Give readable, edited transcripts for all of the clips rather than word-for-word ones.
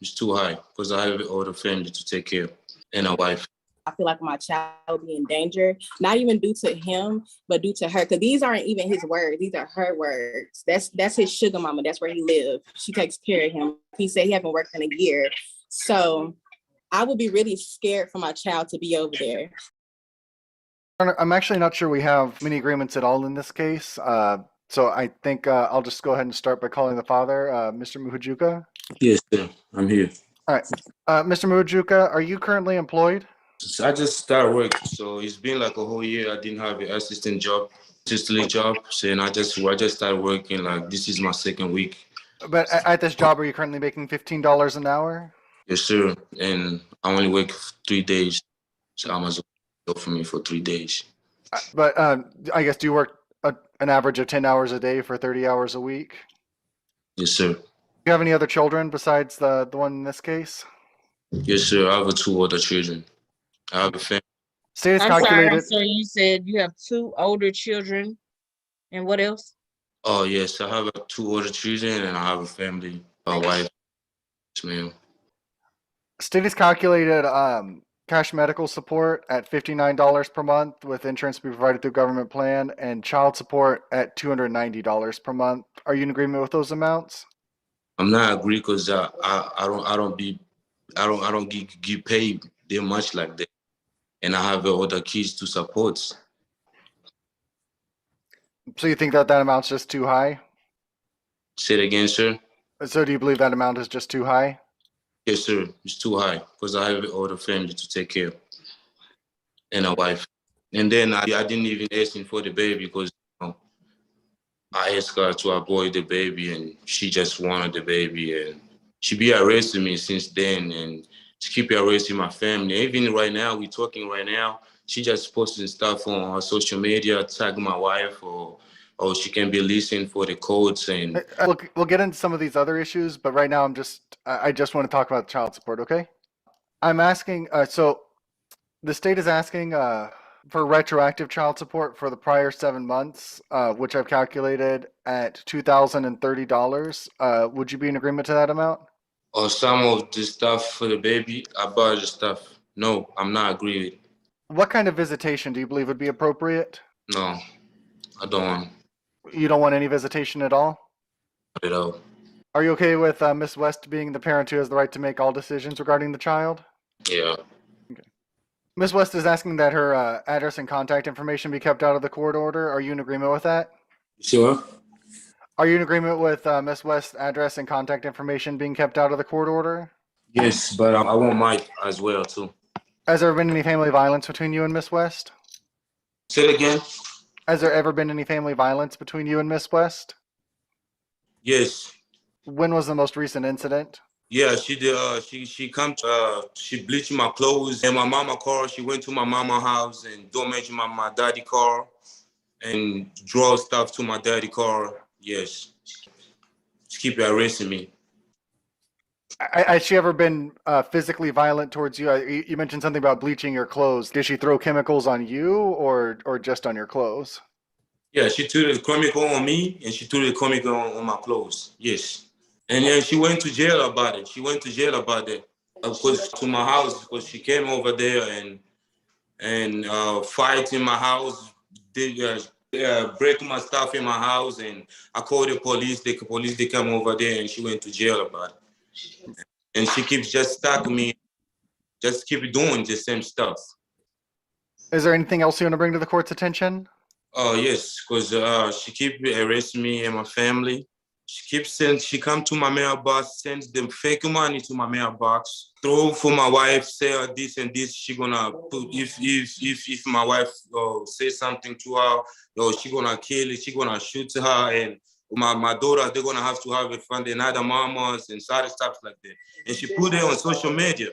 It's too high because I have all the family to take care of and a wife. I feel like my child will be in danger, not even due to him, but due to her. Because these aren't even his words; these are her words. That's his sugar mama. That's where he lives. She takes care of him. He said he hasn't worked in a year, so I would be really scared for my child to be over there. I'm actually not sure we have many agreements at all in this case. So I think I'll just go ahead and start by calling the father, Mr. Mahijuka. Yes, sir. I'm here. All right. Mr. Mahijuka, are you currently employed? I just started work, so it's been like a whole year. I didn't have an assistant job, so and I just started working. Like this is my second week. But at this job, are you currently making $15 an hour? Yes, sir. And I only work 3 days, so I must go for me for 3 days. But I guess do you work an average of 10 hours a day for 30 hours a week? Yes, sir. Do you have any other children besides the one in this case? Yes, sir. I have 2 older children. I have a family. State is I'm calculated. sorry, sir. You said you have 2 older children, and what else? Oh, yes. I have 2 older children, and I have a family, a wife. Yes, ma'am. State is calculated cash medical support at $59 per month with insurance to be provided through government plan, and child support at $290 per month. Are you in agreement with those amounts? I'm not agree because I don't get paid that much like that, and I have other kids to support. So you think that amount's just too high? Say it again, sir. So do you believe that amount is just too high? Yes, sir. It's too high because I have other family to take care of and a wife. And then I didn't even ask him for the baby because I asked her to avoid the baby, and she just wanted the baby, and she be arresting me since then, and she keep arresting my family. Even right now, we talking right now, she just posting stuff on her social media, tag my wife, or she can be listening for the codes. And We'll get into some of these other issues, but right now I just want to talk about child support, okay? I'm asking, so the state is asking for retroactive child support for the prior 7 months, which I've calculated at $2,030. Would you be in agreement to that amount? or some of the stuff for the baby, I bought the stuff. No, I'm not agreeing. What kind of visitation do you believe would be appropriate? No, I don't want You don't want any visitation at all? it at all. Are you okay with Ms. West being the parent who has the right to make all decisions regarding the child? Yeah. Ms. West is asking that her address and contact information be kept out of the court order. Are you in agreement with that? Sure. Are you in agreement with Ms. West's address and contact information being kept out of the court order? Yes, but I want Mike as well too. Has there been any family violence between you and Ms. West? Say it again. Has there ever been any family violence between you and Ms. West? Yes. When was the most recent incident? Yeah, she did. She come. She bleached my clothes and my mama car. She went to my mama house and damaged my daddy car, and draw stuff to my daddy car. Yes, she keep arresting me. Has she ever been physically violent towards you? You mentioned something about bleaching your clothes. Did she throw chemicals on you or just on your clothes? Yeah, she threw the chemical on me and she threw the chemical on my clothes. Yes. And then she went to jail about it. She went to jail about it. Of course, to my house because she came over there and fight in my house. They break my stuff in my house, and I called the police. The police they come over there, and she went to jail about it. And she keeps just stalking me, just keep doing the same stuff. Is there anything else you want to bring to the court's attention? Oh yes, because she keep arresting me and my family. She come to my mailbox, sends them fake money to my mailbox, throw for my wife, say this and this. She gonna put if my wife say something to her, she gonna kill it. She gonna shoot her, and my daughter they're gonna have to have it from another mamas and side stuff like that. And she put it on social media.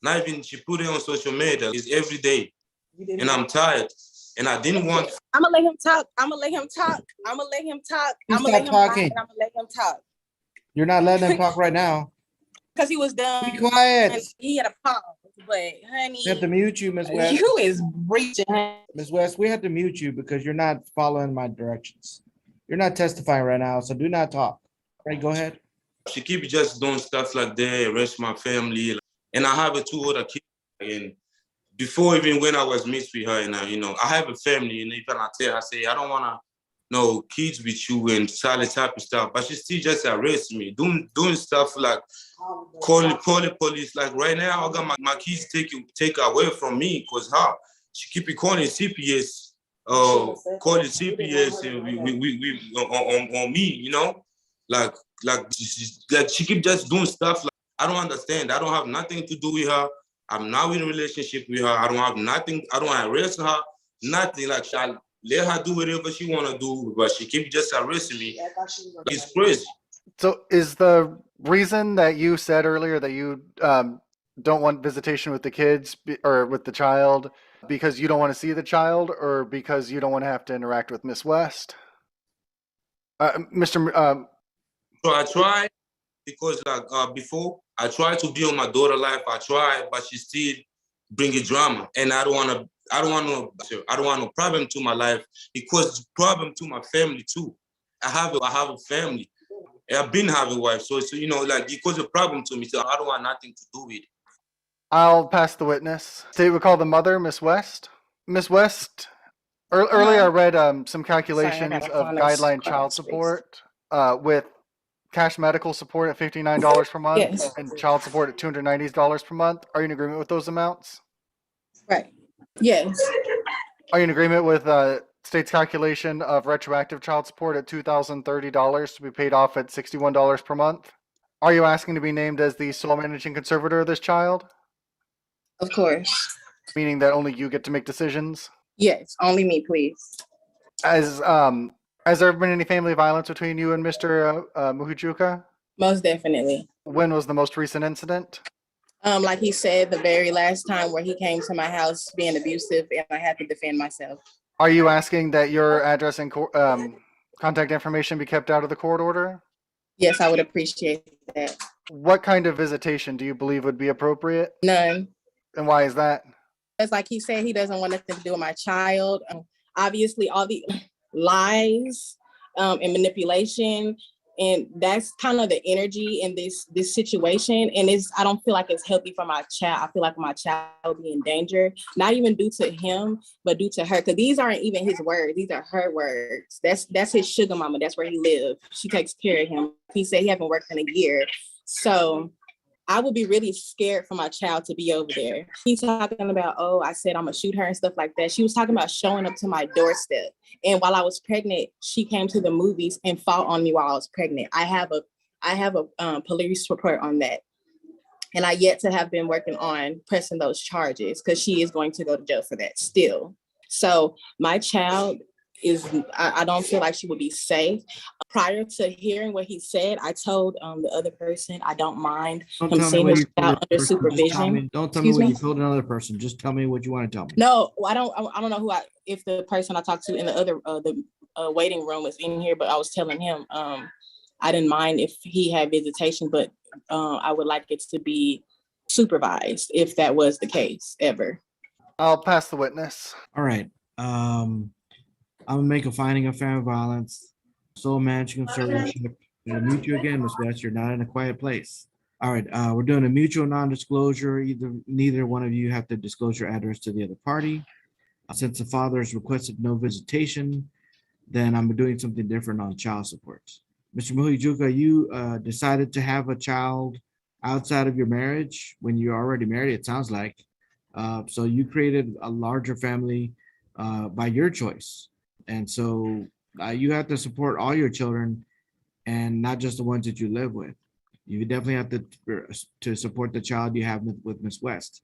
Not even she put it on social media. It's every day, and I'm tired. And I didn't want. I'm gonna let him talk. I'm gonna let him talk. I'm gonna let him talk. I'm gonna let him talk. And I'm gonna let him talk. You're not letting him talk right now. Because he was done. Be quiet. He had a pause. But honey, We have to mute you, Ms. West. you is breaching. Ms. West, we have to mute you because you're not following my directions. You're not testifying right now, so do not talk. All right, go ahead. She keep just doing stuff like that, arrest my family. And I have two other kids. And before even when I was mixed with her, and I have a family, and even I tell her, I say, I don't want to no kids with you and all that type of stuff. But she still just arrest me, doing stuff like calling police. Like right now, I got my kids take away from me because how she keep calling CPS, and we on me, like she keep just doing stuff. Like I don't understand. I don't have nothing to do with her. I'm now in a relationship with her. I don't have nothing. I don't arrest her. Nothing. Like I let her do whatever she wanna do, but she keep just arresting me. It's crazy. So is the reason that you said earlier that you don't want visitation with the kids or with the child because you don't want to see the child, or because you don't want to have to interact with Miss West? Mr. So I try because before I try to be on my daughter life. I try, but she still bringing drama, and I don't want no problem to my life because it's a problem to my family too. I have a family. I've been having a wife, so like it caused a problem to me. So I don't want nothing to do with it. I'll pass the witness. State we call the mother, Miss West. Miss West, earlier I read some calculations of guideline child support with cash medical support at $59 per month Yes. and child support at $290 per month. Are you in agreement with those amounts? Right. Yes. Are you in agreement with state's calculation of retroactive child support at $2,030 to be paid off at $61 per month? Are you asking to be named as the sole managing conservator of this child? Of course. Meaning that only you get to make decisions? Yes. Only me, please. Has there been any family violence between you and Mr. Mahijuka? Most definitely. When was the most recent incident? Like he said, the very last time where he came to my house being abusive, and I had to defend myself. Are you asking that your address and contact information be kept out of the court order? Yes, I would appreciate that. What kind of visitation do you believe would be appropriate? None. And why is that? It's like he said, he doesn't want nothing to do with my child. Obviously, all the lies and manipulation, and that's kind of the energy in this situation. And I don't feel like it's healthy for my child. I feel like my child will be in danger, not even due to him, but due to her. Because these aren't even his words; these are her words. That's his sugar mama. That's where he lives. She takes care of him. He said he hasn't worked in a year, so I would be really scared for my child to be over there. He's talking about, oh, I said I'm gonna shoot her and stuff like that. She was talking about showing up to my doorstep. And while I was pregnant, she came to the movies and fought on me while I was pregnant. I have a police report on that. And I yet to have been working on pressing those charges because she is going to go to jail for that still. So my child I don't feel like she would be safe. Prior to hearing what he said, I told the other person I don't mind him seeing this child under supervision. Don't tell me what you told another person. Just tell me what you want to tell me. No, I don't know if the person I talked to in the other waiting room was in here, but I was telling him I didn't mind if he had visitation, but I would like it to be supervised if that was the case ever. I'll pass the witness. All right. I'm gonna make a finding of family violence, sole managing conservatorship. I'm gonna mute you again, Ms. West. You're not in a quiet place. All right, we're doing a mutual non-disclosure. Neither one of you have to disclose your address to the other party. Since the father has requested no visitation, then I'm doing something different on child support. Mr. Mahijuka, you decided to have a child outside of your marriage when you're already married, it sounds like. So you created a larger family by your choice. And so you have to support all your children and not just the ones that you live with. You definitely have to support the child you have with Ms. West.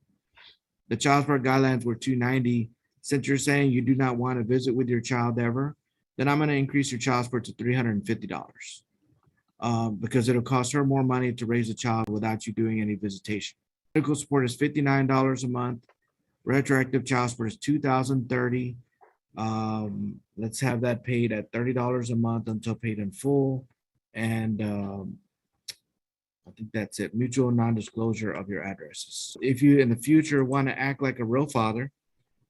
The child support guidelines were $290. Since you're saying you do not want to visit with your child ever, then I'm going to increase your child support to $350 because it'll cost her more money to raise a child without you doing any visitation. Medical support is $59 a month. Retroactive child support is $2,030. Let's have that paid at $30 a month until paid in full. And I think that's it. Mutual non-disclosure of your addresses. If you in the future want to act like a real father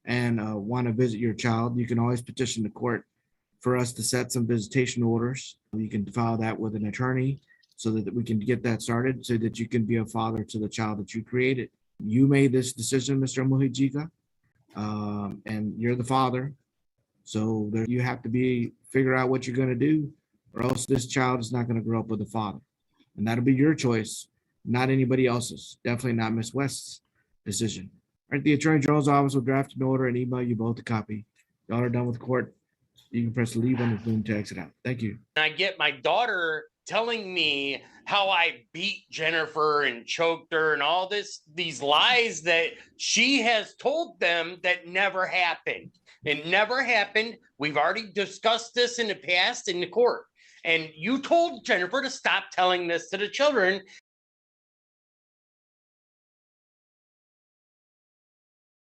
and want to visit your child, you can always petition the court for us to set some visitation orders. You can file that with an attorney so that we can get that started so that you can be a father to the child that you created. You made this decision, Mr. Mahijuka, and you're the father. So there you have to figure out what you're going to do, or else this child is not going to grow up with a father. And that'll be your choice, not anybody else's. Definitely not Miss West's decision. All right, the Attorney General's office will draft an order and email you both a copy. Y'all are done with court. You can press leave on the Zoom to exit out. Thank you. I get my daughter telling me how I beat Jennifer and choked her and all these lies that she has told them that never happened. It never happened. We've already discussed this in the past in the court. And you told Jennifer to stop telling this to the children